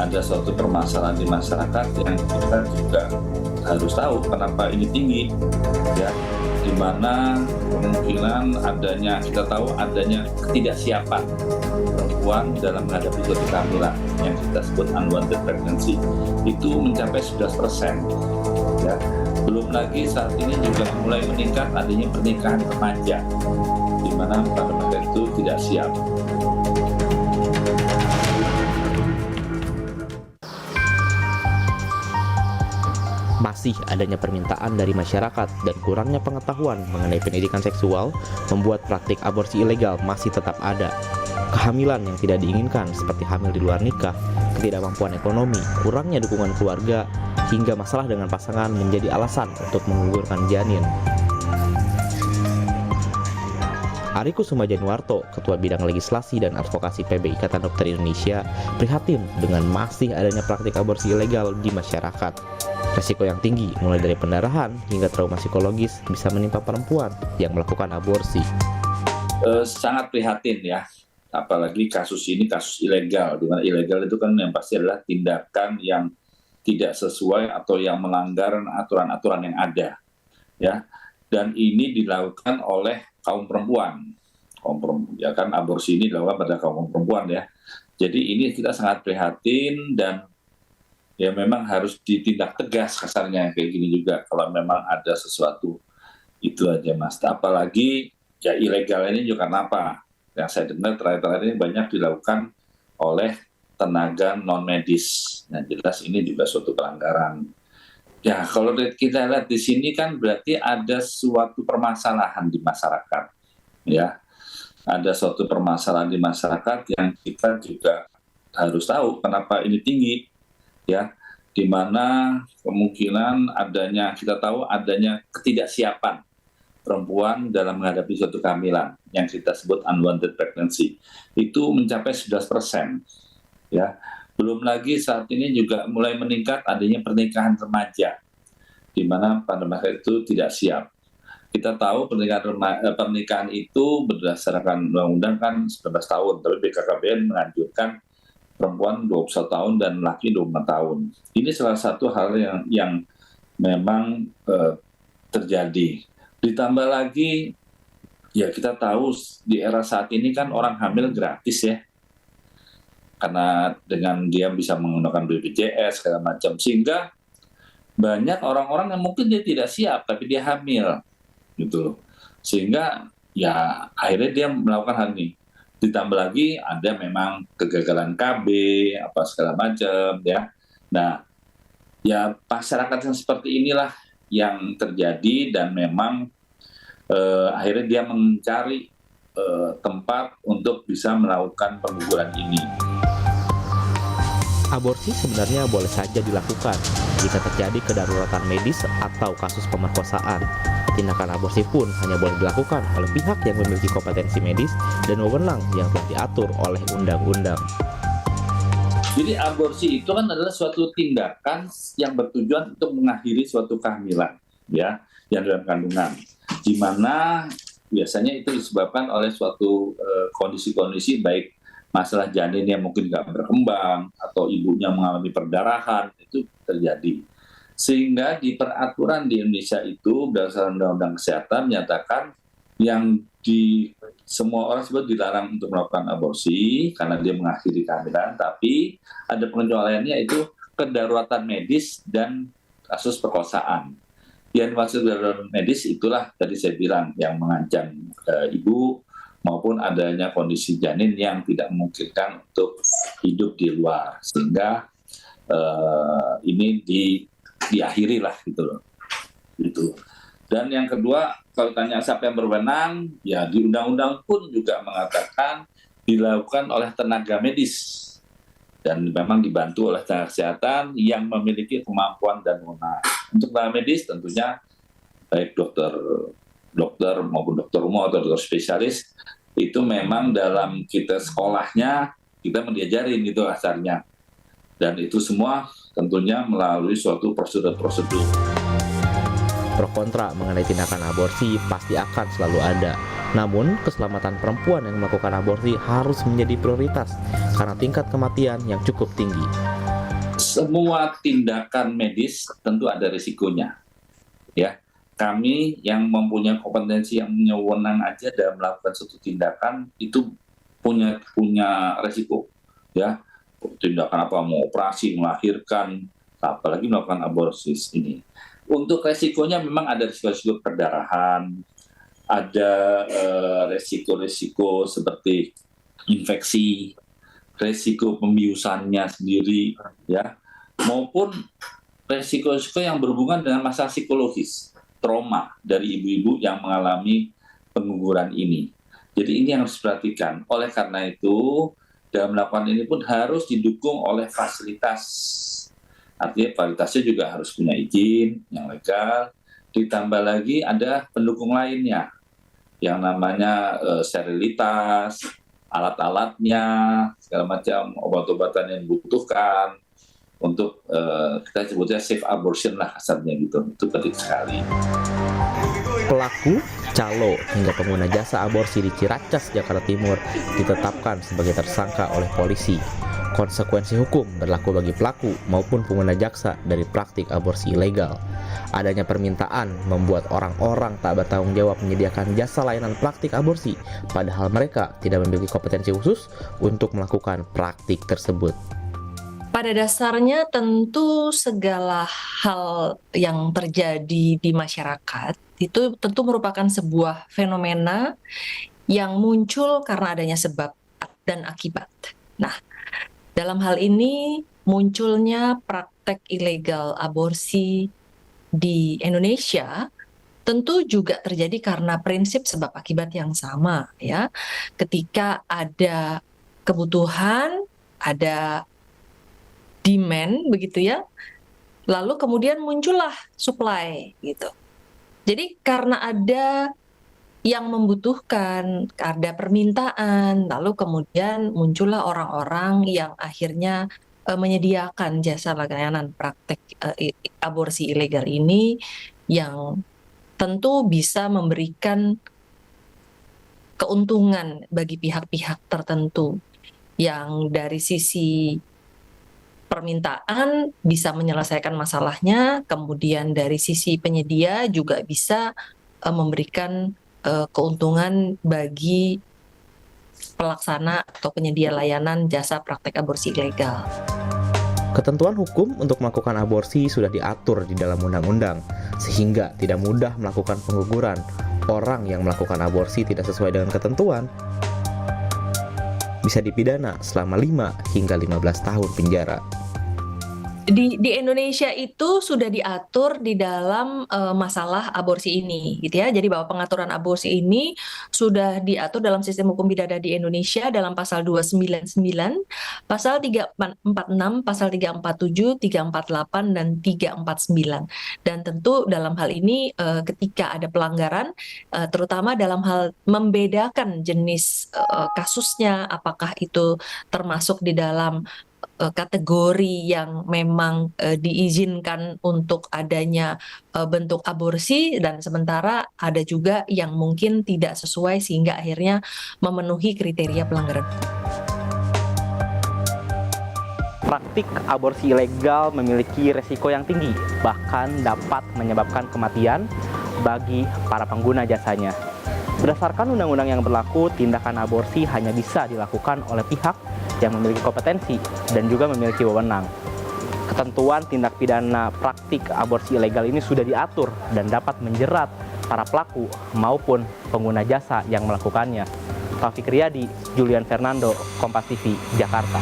ada suatu permasalahan di masyarakat yang kita juga harus tahu kenapa ini tinggi, ya, di mana kemungkinan kita tahu adanya ketidaksiapan perempuan dalam menghadapi suatu kehamilan yang kita sebut unwanted pregnancy itu mencapai 11%, ya. Belum lagi saat ini juga mulai meningkat adanya pernikahan remaja, di mana pada mereka itu tidak siap. Masih adanya permintaan dari masyarakat dan kurangnya pengetahuan mengenai pendidikan seksual membuat praktik aborsi ilegal masih tetap ada. Kehamilan yang tidak diinginkan seperti hamil di luar nikah, ketidakmampuan ekonomi, kurangnya dukungan keluarga, hingga masalah dengan pasangan menjadi alasan untuk menggugurkan janin. Ari Kusuma Januarto, Ketua Bidang Legislasi dan Advokasi PB Ikatan Dokter Indonesia, prihatin dengan masih adanya praktik aborsi ilegal di masyarakat. Resiko yang tinggi, mulai dari pendarahan hingga trauma psikologis, bisa menimpa perempuan yang melakukan aborsi. Sangat prihatin, ya. Apalagi kasus ini kasus ilegal, di mana ilegal itu kan yang pasti adalah tindakan yang tidak sesuai atau yang melanggar aturan-aturan yang ada, ya. Dan ini dilakukan oleh kaum perempuan, ya kan, aborsi ini dilakukan pada kaum perempuan, ya. Jadi ini kita sangat prihatin dan ya memang harus ditindak tegas kasarnya kayak gini juga kalau memang ada sesuatu itu aja, Mas. Apalagi ya ilegal ini juga kenapa? Yang saya dengar terakhir-terakhir ini banyak dilakukan oleh tenaga non medis. Nah, jelas ini juga suatu pelanggaran. Ya, kalau kita lihat di sini kan berarti ada suatu permasalahan di masyarakat, ya. Ada suatu permasalahan di masyarakat yang kita juga harus tahu kenapa ini tinggi, ya. Di mana kemungkinan kita tahu adanya ketidaksiapan perempuan dalam menghadapi suatu kehamilan yang kita sebut unwanted pregnancy itu mencapai 11%, ya. Belum lagi saat ini juga mulai meningkat adanya pernikahan remaja, di mana pada mereka itu tidak siap. Kita tahu pernikahan itu berdasarkan undang-undang kan 19 tahun, tapi BKKBN menganjurkan perempuan 21 tahun dan laki 25 tahun. Ini salah satu hal yang memang terjadi. Ditambah lagi, ya kita tahu di era saat ini kan orang hamil gratis, ya. Karena dengan dia bisa menggunakan BPJS segala macam, sehingga banyak orang-orang yang mungkin dia tidak siap tapi dia hamil gitu loh, sehingga ya akhirnya dia melakukan hal ini. Ditambah lagi ada memang kegagalan KB apa segala macam, ya. Nah, ya masyarakat yang seperti inilah yang terjadi dan memang akhirnya dia mencari tempat untuk bisa melakukan pengguguran ini. Aborsi sebenarnya boleh saja dilakukan jika terjadi kedaruratan medis atau kasus pemerkosaan. Tindakan aborsi pun hanya boleh dilakukan oleh pihak yang memiliki kompetensi medis dan wewenang yang telah diatur oleh undang-undang. Jadi aborsi itu kan adalah suatu tindakan yang bertujuan untuk mengakhiri suatu kehamilan, ya, yang dalam kandungan, di mana biasanya itu disebabkan oleh suatu kondisi-kondisi baik masalah janin yang mungkin nggak berkembang atau ibunya mengalami perdarahan, itu terjadi. Sehingga di peraturan di Indonesia itu berdasarkan Undang-Undang Kesehatan menyatakan yang semua orang sebut dilarang untuk melakukan aborsi karena dia mengakhiri kehamilan, tapi ada pengecualiannya, yaitu kedaruratan medis dan kasus perkosaan. Yang dimaksud darurat medis itulah tadi saya bilang yang mengancam ibu maupun adanya kondisi janin yang tidak memungkinkan untuk hidup di luar, sehingga ini diakhiri lah gitu loh. Gitu. Dan yang kedua, kalau tanya siapa yang berwenang, ya di undang-undang pun juga mengatakan dilakukan oleh tenaga medis dan memang dibantu oleh tenaga kesehatan yang memiliki kemampuan dan wewenang. Untuk tenaga medis tentunya baik dokter maupun dokter umum atau dokter spesialis itu memang dalam kita sekolahnya kita mendiajarin gitu asalnya, dan itu semua tentunya melalui suatu prosedur-prosedur. Pro kontra mengenai tindakan aborsi pasti akan selalu ada. Namun, keselamatan perempuan yang melakukan aborsi harus menjadi prioritas karena tingkat kematian yang cukup tinggi. Semua tindakan medis tentu ada risikonya, ya. Kami yang mempunyai kompetensi yang wewenang aja dalam melakukan suatu tindakan itu punya resiko, ya. Tindakan apa, mau operasi, melahirkan, apalagi melakukan aborsi ini. Untuk resikonya memang ada risiko-risiko perdarahan, ada resiko-resiko seperti infeksi, resiko pembiusannya sendiri, ya, maupun resiko-resiko yang berhubungan dengan masalah psikologis, trauma dari ibu-ibu yang mengalami pengguguran ini. Jadi ini yang harus diperhatikan. Oleh karena itu, dalam melakukan ini pun harus didukung oleh fasilitas. Artinya fasilitasnya juga harus punya izin yang legal. Ditambah lagi ada pendukung lainnya, yang namanya sterilitas, alat-alatnya, segala macam obat-obatan yang dibutuhkan untuk kita sebutnya safe abortion lah kasarnya gitu. Itu penting sekali. Pelaku, calo, hingga pengguna jasa aborsi di Ciracas, Jakarta Timur ditetapkan sebagai tersangka oleh polisi. Konsekuensi hukum berlaku bagi pelaku maupun pengguna jasa dari praktik aborsi ilegal. Adanya permintaan membuat orang-orang tak bertanggung jawab menyediakan jasa layanan praktik aborsi, padahal mereka tidak memiliki kompetensi khusus untuk melakukan praktik tersebut. Pada dasarnya tentu segala hal yang terjadi di masyarakat itu tentu merupakan sebuah fenomena yang muncul karena adanya sebab dan akibat. Nah, dalam hal ini munculnya praktek ilegal aborsi di Indonesia tentu juga terjadi karena prinsip sebab akibat yang sama, ya. Ketika ada kebutuhan, ada demand begitu ya, lalu kemudian muncullah supply gitu. Jadi karena ada yang membutuhkan, ada permintaan, lalu kemudian muncullah orang-orang yang akhirnya menyediakan jasa layanan praktek aborsi ilegal ini, yang tentu bisa memberikan keuntungan bagi pihak-pihak tertentu yang dari sisi permintaan bisa menyelesaikan masalahnya, kemudian dari sisi penyedia juga bisa memberikan keuntungan bagi pelaksana atau penyedia layanan jasa praktek aborsi ilegal. Ketentuan hukum untuk melakukan aborsi sudah diatur di dalam undang-undang, sehingga tidak mudah melakukan pengguguran. Orang yang melakukan aborsi tidak sesuai dengan ketentuan bisa dipidana selama 5 hingga 15 tahun penjara. Di Indonesia itu sudah diatur di dalam masalah aborsi ini, gitu ya. Jadi bahwa pengaturan aborsi ini sudah diatur dalam sistem hukum pidana di Indonesia dalam pasal 299, pasal 346, pasal 347, 348, dan 349. Dan tentu dalam hal ini ketika ada pelanggaran, terutama dalam hal membedakan jenis kasusnya, apakah itu termasuk di dalam kategori yang memang diizinkan untuk adanya bentuk aborsi, dan sementara ada juga yang mungkin tidak sesuai sehingga akhirnya memenuhi kriteria pelanggaran. Praktik aborsi ilegal memiliki resiko yang tinggi, bahkan dapat menyebabkan kematian bagi para pengguna jasanya. Berdasarkan undang-undang yang berlaku, tindakan aborsi hanya bisa dilakukan oleh pihak yang memiliki kompetensi dan juga memiliki wewenang. Ketentuan tindak pidana praktik aborsi ilegal ini sudah diatur dan dapat menjerat para pelaku maupun pengguna jasa yang melakukannya. Taufik Riyadi, Julian Fernando, Kompas TV, Jakarta.